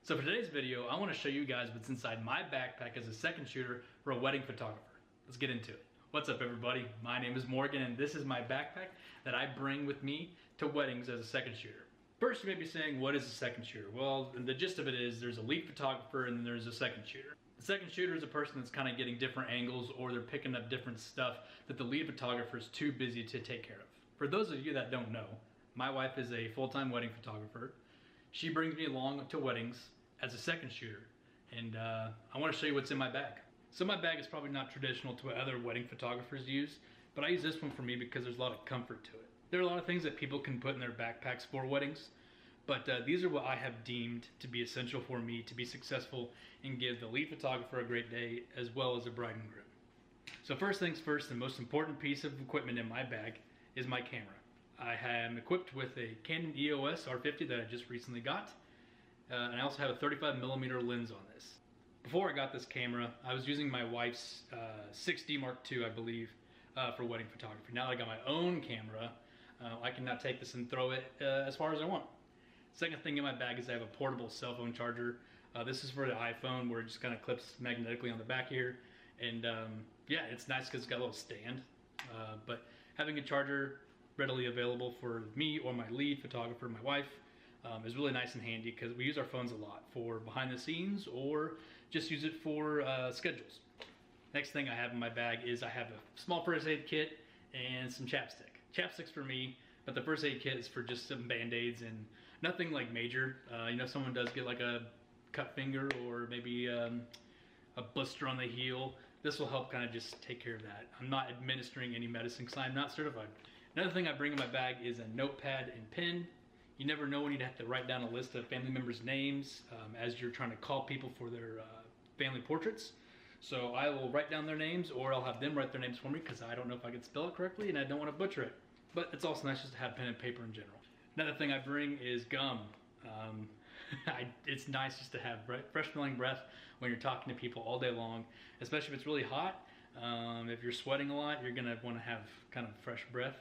So for today's video, I want to show you guys what's inside my backpack as a second shooter for a wedding photographer. Let's get into it. What's up everybody? My name is Morgan and this is my backpack that I bring with me to weddings as a second shooter. First you may be saying, what is a second shooter? Well, the gist of it is there's a lead photographer and then there's a second shooter. The second shooter is a person that's kind of getting different angles or they're picking up different stuff that the lead photographer is too busy to take care of. For those of you that don't know, my wife is a full-time wedding photographer. She brings me along to weddings as a second shooter, and I want to show you what's in my bag. So my bag is probably not traditional to what other wedding photographers use, but I use this one for me because there's a lot of comfort to it. There are a lot of things that people can put in their backpacks for weddings, but these are what I have deemed to be essential for me to be successful and give the lead photographer a great day as well as the bride and groom. So first things first, the most important piece of equipment in my bag is my camera. I am equipped with a Canon EOS R50 that I just recently got. And I also have a 35mm lens on this. Before I got this camera, I was using my wife's 6D Mark II, I believe, for wedding photography. Now that I got my own camera, I can now take this and throw it as far as I want. Second thing in my bag is I have a portable cell phone charger. This is for the iPhone where it just kind of clips magnetically on the back here. And yeah, it's nice because it's got a little stand. But having a charger readily available for me or my lead photographer, my wife, is really nice and handy because we use our phones a lot for behind the scenes or just use it for schedules. Next thing I have in my bag is I have a small first aid kit and some chapstick. Chapstick's for me, but the first aid kit is for just some band-aids and nothing like major. You know, someone does get like a cut finger or maybe a blister on the heel. This will help kind of just take care of that. I'm not administering any medicine because I'm not certified. Another thing I bring in my bag is a notepad and pen. You never know when you'd have to write down a list of family members' names as you're trying to call people for their family portraits. So I will write down their names or I'll have them write their names for me because I don't know if I can spell it correctly and I don't want to butcher it. But it's also nice just to have pen and paper in general. Another thing I bring is gum. It's nice just to have fresh smelling breath when you're talking to people all day long, especially if it's really hot. If you're sweating a lot, you're gonna want to have kind of fresh breath.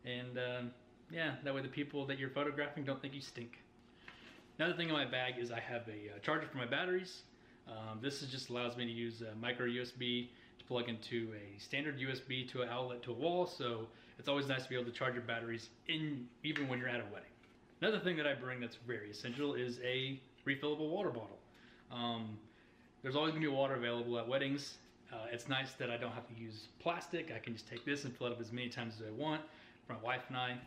And yeah, that way the people that you're photographing don't think you stink. Another thing in my bag is I have a charger for my batteries. This just allows me to use a micro USB to plug into a standard USB to an outlet to a wall, so it's always nice to be able to charge your batteries even when you're at a wedding. Another thing that I bring that's very essential is a refillable water bottle. There's always gonna be water available at weddings. It's nice that I don't have to use plastic. I can just take this and fill it up as many times as I want for my wife and I.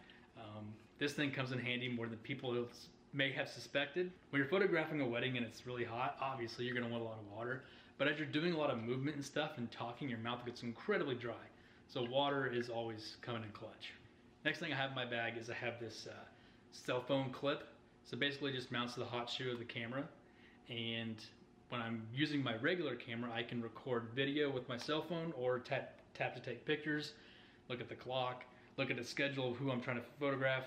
This thing comes in handy more than people may have suspected. When you're photographing a wedding and it's really hot, obviously you're gonna want a lot of water. But as you're doing a lot of movement and stuff and talking, your mouth gets incredibly dry. So water is always coming in clutch. Next thing I have in my bag is I have this cell phone clip. So basically it just mounts to the hot shoe of the camera. And when I'm using my regular camera, I can record video with my cell phone or tap to take pictures, look at the clock, look at the schedule of who I'm trying to photograph,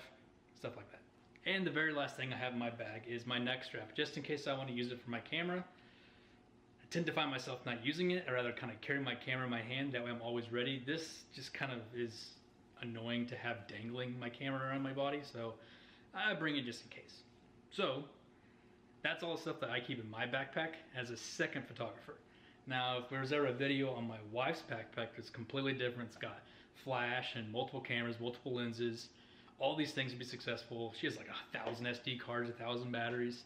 stuff like that. And the very last thing I have in my bag is my neck strap, just in case I want to use it for my camera. I tend to find myself not using it, or rather kind of carry my camera in my hand, that way I'm always ready. This just kind of is annoying to have dangling my camera around my body, so I bring it just in case. So that's all the stuff that I keep in my backpack as a second photographer. Now, if there's ever a video on my wife's backpack that's completely different, it's got flash and multiple cameras, multiple lenses, all these things to be successful. She has like 1,000 SD cards, 1,000 batteries.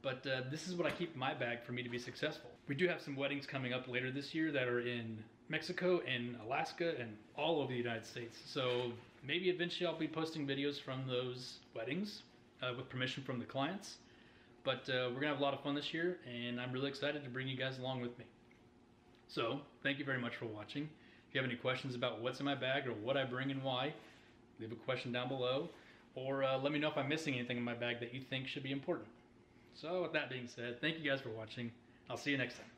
But this is what I keep in my bag for me to be successful. We do have some weddings coming up later this year that are in Mexico and Alaska and all over the United States. So maybe eventually I'll be posting videos from those weddings with permission from the clients. But we're gonna have a lot of fun this year and I'm really excited to bring you guys along with me. So thank you very much for watching. If you have any questions about what's in my bag or what I bring and why, leave a question down below or let me know if I'm missing anything in my bag that you think should be important. So with that being said, thank you guys for watching. I'll see you next time.